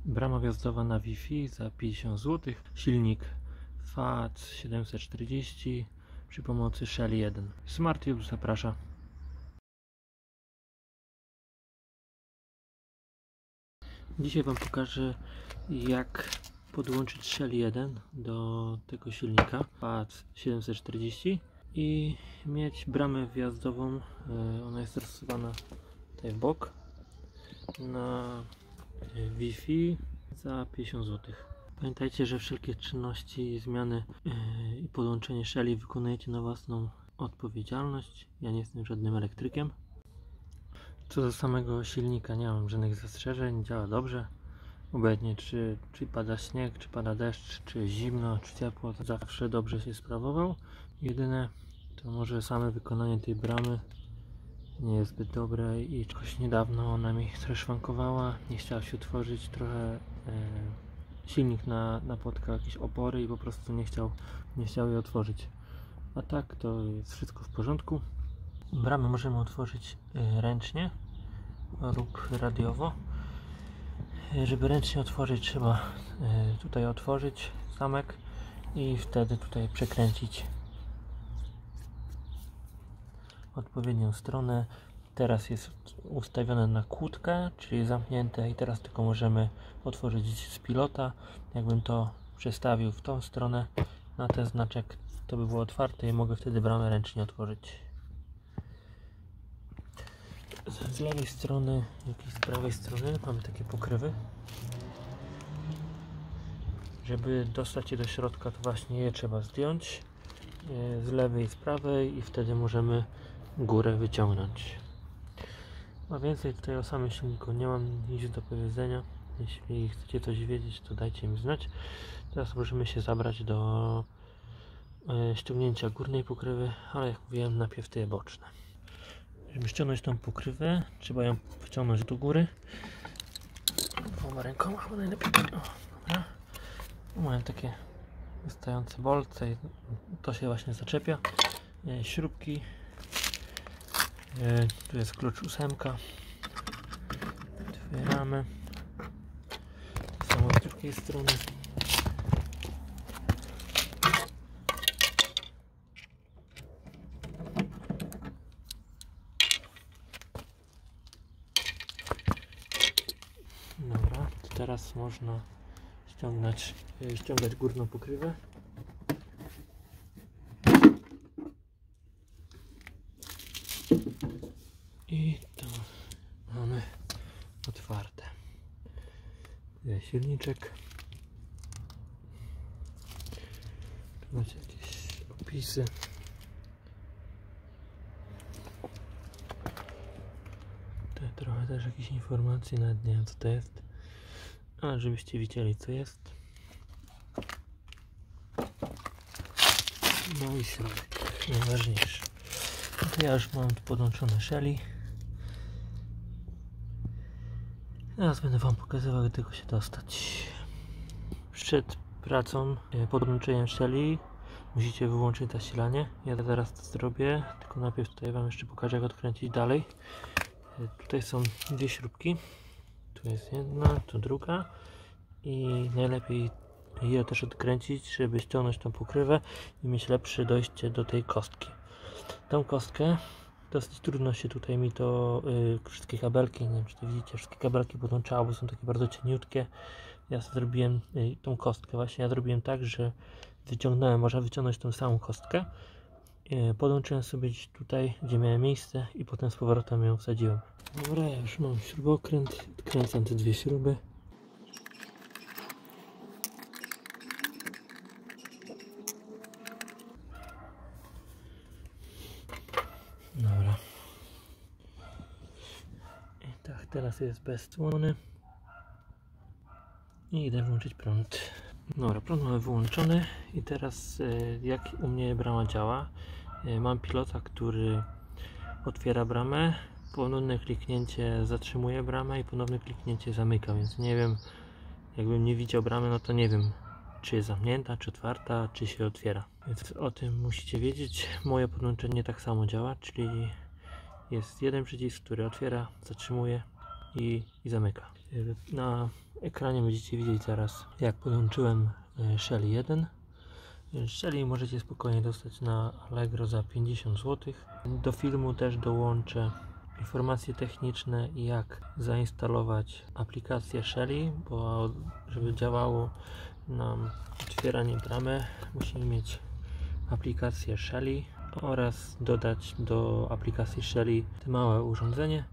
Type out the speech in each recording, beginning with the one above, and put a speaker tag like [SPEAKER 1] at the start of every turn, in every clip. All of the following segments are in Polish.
[SPEAKER 1] Brama wjazdowa na Wi-Fi za 50 zł. Silnik FAT 740 przy pomocy Shell 1. SmartTube zaprasza. Dzisiaj Wam pokażę, jak podłączyć Shell 1 do tego silnika FAT 740 i mieć bramę wjazdową. Ona jest rozsuwana tutaj w bok na Wi-Fi za 50 zł. Pamiętajcie, że wszelkie czynności, zmiany i podłączenie Shelli wykonujecie na własną odpowiedzialność. Ja nie jestem żadnym elektrykiem. Co do samego silnika nie mam żadnych zastrzeżeń, działa dobrze. Obojętnie czy pada śnieg, czy pada deszcz, czy zimno, czy ciepło, to zawsze dobrze się sprawował. Jedyne to może same wykonanie tej bramy nie jest zbyt dobre i jakoś niedawno ona mi trochę szwankowała, nie chciała się otworzyć, trochę silnik napotkał jakieś opory i po prostu nie chciał jej otworzyć. A tak to jest wszystko w porządku. Bramę możemy otworzyć ręcznie lub radiowo. Żeby ręcznie otworzyć, trzeba tutaj otworzyć zamek i wtedy tutaj przekręcić odpowiednią stronę. Teraz jest ustawione na kłódkę, czyli zamknięte, i teraz tylko możemy otworzyć z pilota. Jakbym to przestawił w tą stronę na ten znaczek, to by było otwarte i mogę wtedy bramę ręcznie otworzyć. Z lewej strony, jak i z prawej strony mamy takie pokrywy. Żeby dostać je do środka, to właśnie je trzeba zdjąć z lewej i z prawej i wtedy możemy górę wyciągnąć. A więcej tutaj o samym silniku nie mam nic do powiedzenia. Jeśli chcecie coś wiedzieć, to dajcie mi znać. Teraz możemy się zabrać do ściągnięcia górnej pokrywy, ale jak mówiłem, najpierw te boczne. Żeby ściągnąć tą pokrywę, trzeba ją wciągnąć do góry. Dwoma rękoma chyba najlepiej. O, dobra. Mają takie wystające bolce i to się właśnie zaczepia. Śrubki. Tu jest klucz 8. Otwieramy. To samo z drugiej strony. Dobra, to teraz można ściągać górną pokrywę. I to mamy otwarte. Silniczek. Tu macie jakieś opisy. Tutaj trochę też jakichś informacji, nawet nie wiem co to jest, ale żebyście widzieli co jest. No i środek, najważniejszy. Ja już mam tu podłączone Shelli. Teraz będę Wam pokazywał, jak do tego się dostać. Przed pracą podłączeniem Shelli musicie wyłączyć zasilanie. Ja teraz to zrobię, tylko najpierw tutaj Wam jeszcze pokażę, jak odkręcić dalej. Tutaj są dwie śrubki. Tu jest jedna, tu druga. I najlepiej je też odkręcić, żeby ściągnąć tą pokrywę i mieć lepsze dojście do tej kostki. Tą kostkę dosyć trudno się tutaj mi to wszystkie kabelki, nie wiem czy to widzicie, wszystkie kabelki podłączało, bo są takie bardzo cieniutkie. Ja sobie zrobiłem tą kostkę, właśnie ja zrobiłem tak, że wyciągnąłem, można wyciągnąć tą samą kostkę, podłączyłem sobie gdzieś tutaj, gdzie miałem miejsce, i potem z powrotem ją wsadziłem. Dobra, ja już mam śrubokręt, odkręcam te dwie śruby. Dobra. I tak, teraz jest bez słony. I idę włączyć prąd. Dobra, prąd mamy wyłączony i teraz jak u mnie brama działa. Mam pilota, który otwiera bramę, ponowne kliknięcie zatrzymuje bramę i ponowne kliknięcie zamyka, więc nie wiem, jakbym nie widział bramy, no to nie wiem, czy jest zamknięta, czy otwarta, czy się otwiera. Więc o tym musicie wiedzieć. Moje podłączenie tak samo działa, czyli jest jeden przycisk, który otwiera, zatrzymuje i zamyka. Na ekranie będziecie widzieć zaraz, jak podłączyłem Shelly 1. Shelly możecie spokojnie dostać na Allegro za 50 zł. Do filmu też dołączę informacje techniczne, jak zainstalować aplikację Shelly, bo żeby działało nam otwieranie bramy, musimy mieć aplikację Shelly oraz dodać do aplikacji Shelly te małe urządzenie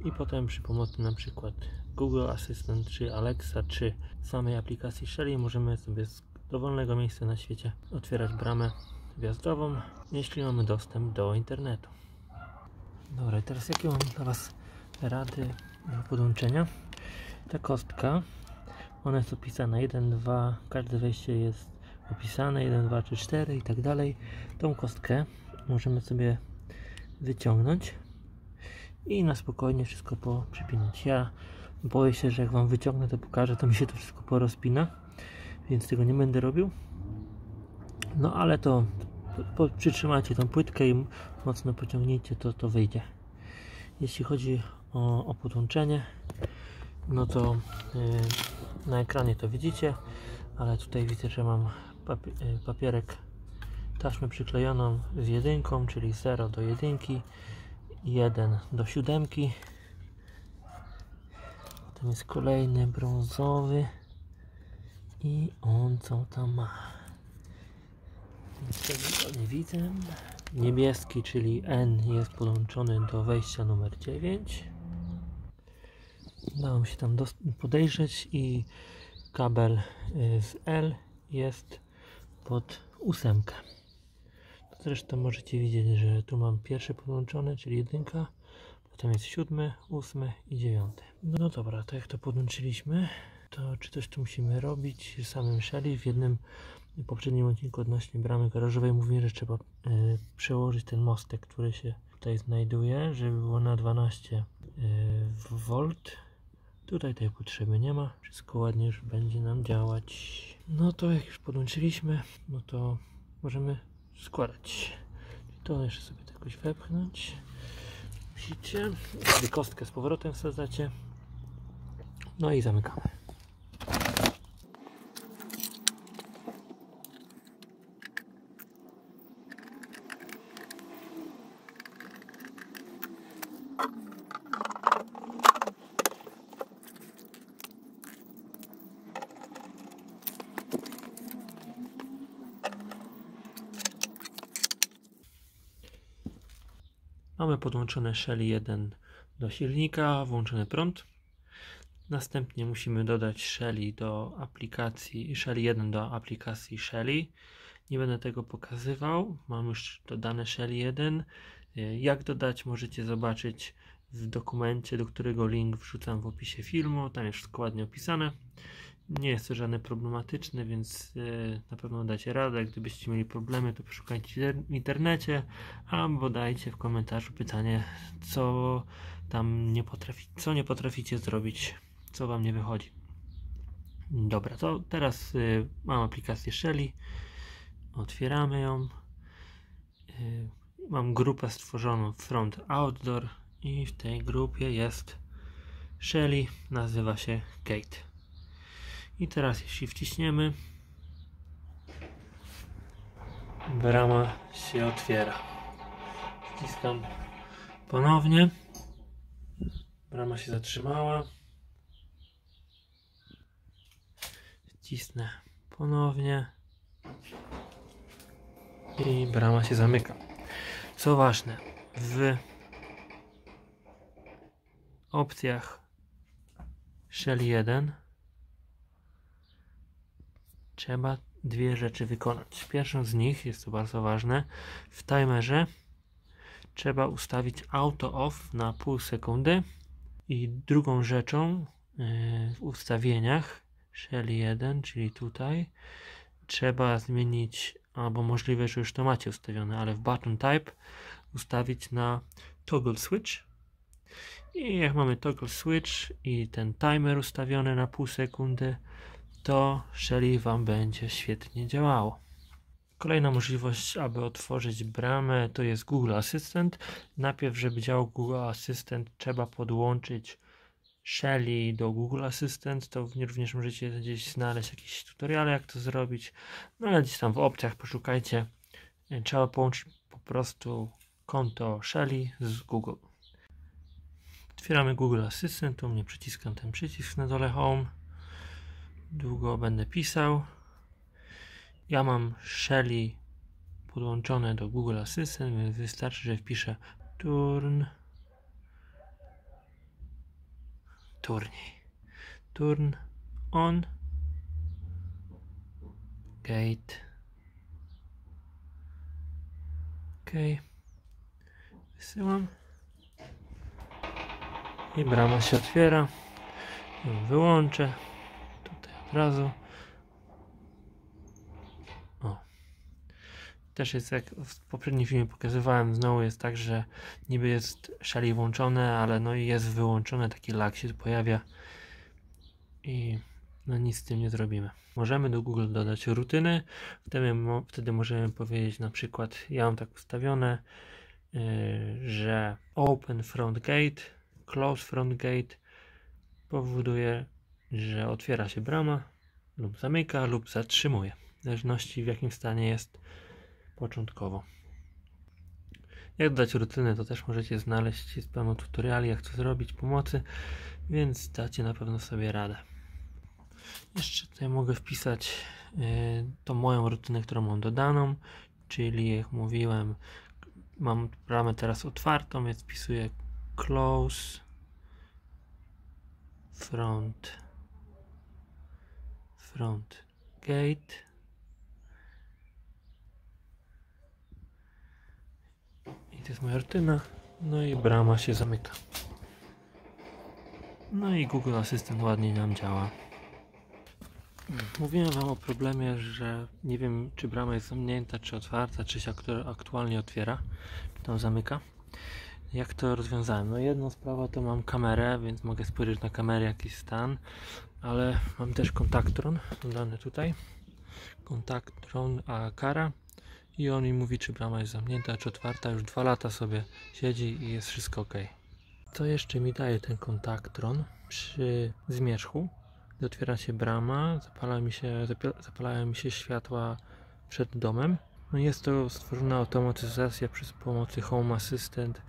[SPEAKER 1] i potem przy pomocy na przykład Google Assistant, czy Alexa, czy samej aplikacji Shelly możemy sobie z dowolnego miejsca na świecie otwierać bramę wjazdową, jeśli mamy dostęp do internetu. Dobra, teraz jakie mam dla Was rady podłączenia? Ta kostka, ona jest opisana 1, 2, każde wejście jest opisane 1, 2, 3, 4 i tak dalej. Tą kostkę możemy sobie wyciągnąć i na spokojnie wszystko poprzypinać. Ja boję się, że jak Wam wyciągnę, to pokażę, to mi się to wszystko porozpina, więc tego nie będę robił. No ale to przytrzymajcie tą płytkę i mocno pociągnijcie, to wyjdzie. Jeśli chodzi o podłączenie, no to na ekranie to widzicie, ale tutaj widzę, że mam papierek, taśmę przyklejoną z jedynką, czyli 0 do 1, 1 do 7. Potem jest kolejny brązowy i on co tam ma? Tego nie widzę. Niebieski, czyli N, jest podłączony do wejścia numer 9. Dało mi się tam podejrzeć i kabel z L jest pod 8. Zresztą możecie widzieć, że tu mam pierwszy podłączony, czyli 1, potem jest 7, 8 i 9. No dobra, to jak to podłączyliśmy, to czy coś tu musimy robić w samym Shelly? W jednym poprzednim odcinku odnośnie bramy garażowej mówiłem, że trzeba przełożyć ten mostek, który się tutaj znajduje, żeby było na 12 V. Tutaj tej potrzeby nie ma, wszystko ładnie już będzie nam działać. No to jak już podłączyliśmy, no to możemy składać. To jeszcze sobie to jakoś wepchnąć. Musicie, sobie kostkę z powrotem wsadzacie, no i zamykamy. Mamy podłączone Shelly 1 do silnika, włączony prąd. Następnie musimy dodać Shelly do aplikacji, Shelly 1 do aplikacji Shelly. Nie będę tego pokazywał, mam już dodane Shelly 1. Jak dodać, możecie zobaczyć w dokumencie, do którego link wrzucam w opisie filmu. Tam jest wszystko ładnie opisane. Nie jest to żadne problematyczne, więc na pewno dacie radę. Gdybyście mieli problemy, to poszukajcie w internecie, albo dajcie w komentarzu pytanie, co tam nie potraficie zrobić, co Wam nie wychodzi. Dobra, to teraz mam aplikację Shelly. Otwieramy ją. Mam grupę stworzoną Front Outdoor i w tej grupie jest Shelly, nazywa się Gate. I teraz jeśli wciśniemy, brama się otwiera. Wciskam ponownie. Brama się zatrzymała. Wcisnę ponownie. I brama się zamyka. Co ważne, w opcjach Shelly 1 trzeba dwie rzeczy wykonać. Pierwszą z nich, jest to bardzo ważne, w timerze trzeba ustawić auto off na pół sekundy i drugą rzeczą w ustawieniach Shelly 1, czyli tutaj, trzeba zmienić, albo możliwe, że już to macie ustawione, ale w button type ustawić na toggle switch. I jak mamy toggle switch i ten timer ustawiony na pół sekundy, to Shelly Wam będzie świetnie działało. Kolejna możliwość, aby otworzyć bramę, to jest Google Assistant. Najpierw, żeby działał Google Assistant, trzeba podłączyć Shelly do Google Assistant, to również możecie gdzieś znaleźć jakieś tutoriale, jak to zrobić. No ale gdzieś tam w opcjach poszukajcie. Trzeba połączyć po prostu konto Shelly z Google. Otwieramy Google Assistant, tu mnie przyciskam ten przycisk na dole Home. Długo będę pisał. Ja mam Shelly podłączone do Google Assistant, więc wystarczy, że wpiszę turn on gate. OK. Wysyłam. I brama się otwiera. Ją wyłączę. Tutaj od razu. O. Też jest, jak w poprzednim filmie pokazywałem, znowu jest tak, że niby jest Shelly włączone, ale no i jest wyłączone, taki lag się tu pojawia i no nic z tym nie zrobimy. Możemy do Google dodać rutyny, wtedy możemy powiedzieć, na przykład ja mam tak ustawione, że open front gate, close front gate powoduje, że otwiera się brama lub zamyka lub zatrzymuje, w zależności w jakim stanie jest początkowo. Jak dodać rutynę, to też możecie znaleźć, jest pełno tutoriali, jak to zrobić, pomocy, więc dacie na pewno sobie radę. Jeszcze tutaj mogę wpisać tą moją rutynę, którą mam dodaną, czyli jak mówiłem, mam bramę teraz otwartą, więc wpisuję close front gate. I to jest moja rutyna. No i brama się zamyka. No i Google Assistant ładnie nam działa. Mówiłem wam o problemie, że nie wiem, czy brama jest zamknięta, czy otwarta, czy się aktualnie otwiera, czy tam zamyka. Jak to rozwiązałem? No jedna sprawa to mam kamerę, więc mogę spojrzeć na kamerę jakiś stan, ale mam też kontaktron dodany tutaj. Kontaktron Akara i on mi mówi, czy brama jest zamknięta, czy otwarta. Już 2 lata sobie siedzi i jest wszystko ok. Co jeszcze mi daje ten kontaktron? Przy zmierzchu, gdy otwiera się brama, zapalają mi się światła przed domem. No jest to stworzona automatyzacja przy pomocy Home Assistant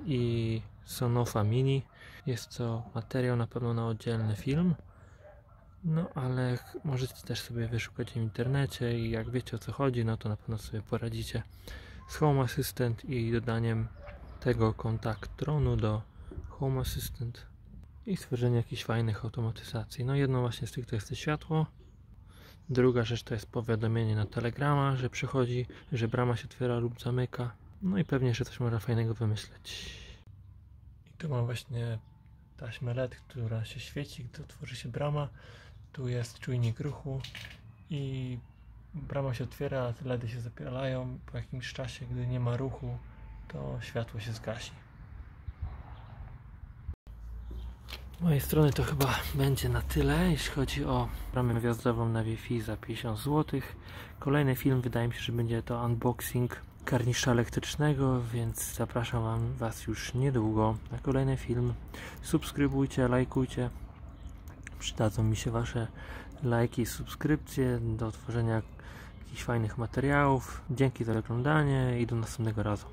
[SPEAKER 1] i Sonofa Mini. Jest to materiał na pewno na oddzielny film. No ale możecie też sobie wyszukać w internecie i jak wiecie, o co chodzi, no to na pewno sobie poradzicie z Home Assistant i dodaniem tego kontaktronu do Home Assistant i stworzenie jakichś fajnych automatyzacji. No jedno właśnie z tych to jest to światło. Druga rzecz to jest powiadomienie na Telegrama, że przychodzi, że brama się otwiera lub zamyka. No i pewnie jeszcze coś można fajnego wymyśleć. I tu mam właśnie taśmę LED, która się świeci, gdy otworzy się brama. Tu jest czujnik ruchu i brama się otwiera, a LEDy się zapalają. Po jakimś czasie, gdy nie ma ruchu, to światło się zgasi. Z mojej strony to chyba będzie na tyle, jeśli chodzi o bramę wjazdową na Wi-Fi za 50 zł. Kolejny film wydaje mi się, że będzie to unboxing karnisza elektrycznego, więc zapraszam Was już niedługo na kolejny film. Subskrybujcie, lajkujcie. Przydadzą mi się Wasze lajki i subskrypcje do tworzenia jakichś fajnych materiałów. Dzięki za oglądanie i do następnego razu.